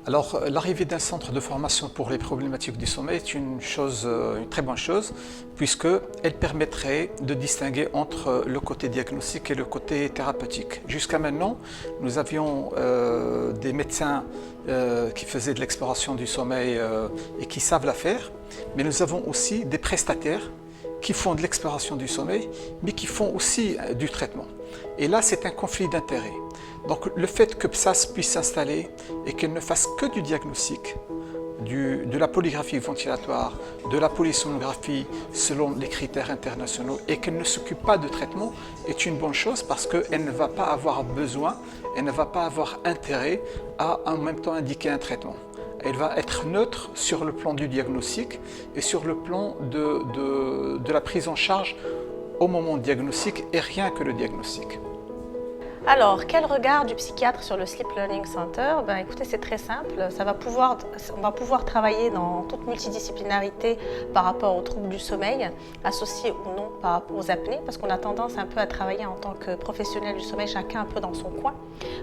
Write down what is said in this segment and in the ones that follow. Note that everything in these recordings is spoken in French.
Alors, l'arrivée d'un centre de formation pour les problématiques du sommeil est une très bonne chose, puisqu'elle permettrait de distinguer entre le côté diagnostique et le côté thérapeutique. Jusqu'à maintenant, nous avions des médecins qui faisaient de l'exploration du sommeil et qui savent la faire, mais nous avons aussi des prestataires qui font de l'exploration du sommeil, mais qui font aussi du traitement. Et là, c'est un conflit d'intérêts. Donc, le fait que PSAS puisse s'installer et qu'elle ne fasse que du diagnostic, de la polygraphie ventilatoire, de la polysonographie selon les critères internationaux et qu'elle ne s'occupe pas de traitement est une bonne chose parce qu'elle ne va pas avoir besoin, elle ne va pas avoir intérêt à en même temps indiquer un traitement. Elle va être neutre sur le plan du diagnostic et sur le plan de la prise en charge au moment du diagnostic et rien que le diagnostic. Alors, quel regard du psychiatre sur le Sleep Learning Center? Écoutez, c'est très simple. On va pouvoir travailler dans toute multidisciplinarité par rapport aux troubles du sommeil, associés ou non aux apnées, parce qu'on a tendance un peu à travailler en tant que professionnel du sommeil, chacun un peu dans son coin.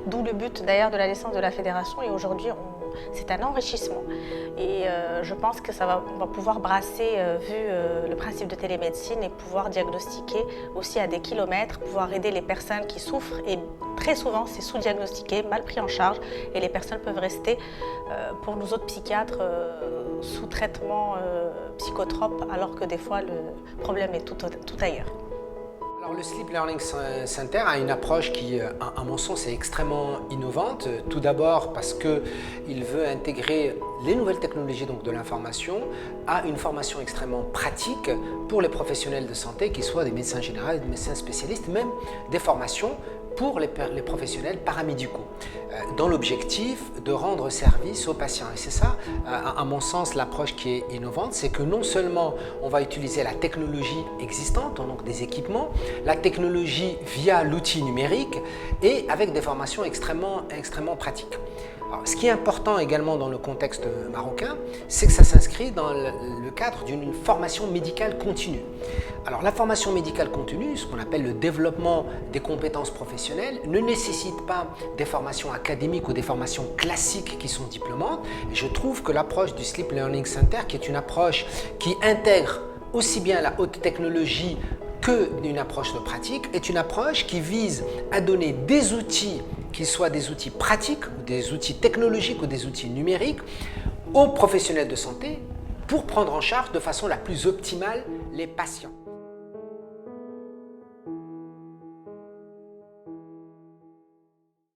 D'où le but d'ailleurs de la licence de la fédération. Et aujourd'hui, c'est un enrichissement. Et je pense que on va pouvoir brasser, vu le principe de télémédecine, et pouvoir diagnostiquer aussi à des kilomètres, pouvoir aider les personnes qui souffrent. Et très souvent, c'est sous-diagnostiqué, mal pris en charge, et les personnes peuvent rester, pour nous autres psychiatres, sous traitement psychotrope, alors que des fois, le problème est tout ailleurs. Alors, le Sleep Learning Center a une approche qui, à mon sens, est extrêmement innovante. Tout d'abord parce qu'il veut intégrer les nouvelles technologies de l'information à une formation extrêmement pratique pour les professionnels de santé, qu'ils soient des médecins généraux, des médecins spécialistes, même des formations pour les professionnels paramédicaux, dans l'objectif de rendre service aux patients. Et c'est ça, à mon sens, l'approche qui est innovante, c'est que non seulement on va utiliser la technologie existante, donc des équipements, la technologie via l'outil numérique et avec des formations extrêmement pratiques. Alors, ce qui est important également dans le contexte marocain, c'est que ça s'inscrit dans le cadre d'une formation médicale continue. Alors, la formation médicale continue, ce qu'on appelle le développement des compétences professionnelles, ne nécessite pas des formations académiques ou des formations classiques qui sont diplômantes. Et je trouve que l'approche du Sleep Learning Center, qui est une approche qui intègre aussi bien la haute technologie que d'une approche de pratique, est une approche qui vise à donner des outils, qu'ils soient des outils pratiques, des outils technologiques ou des outils numériques, aux professionnels de santé pour prendre en charge de façon la plus optimale les patients.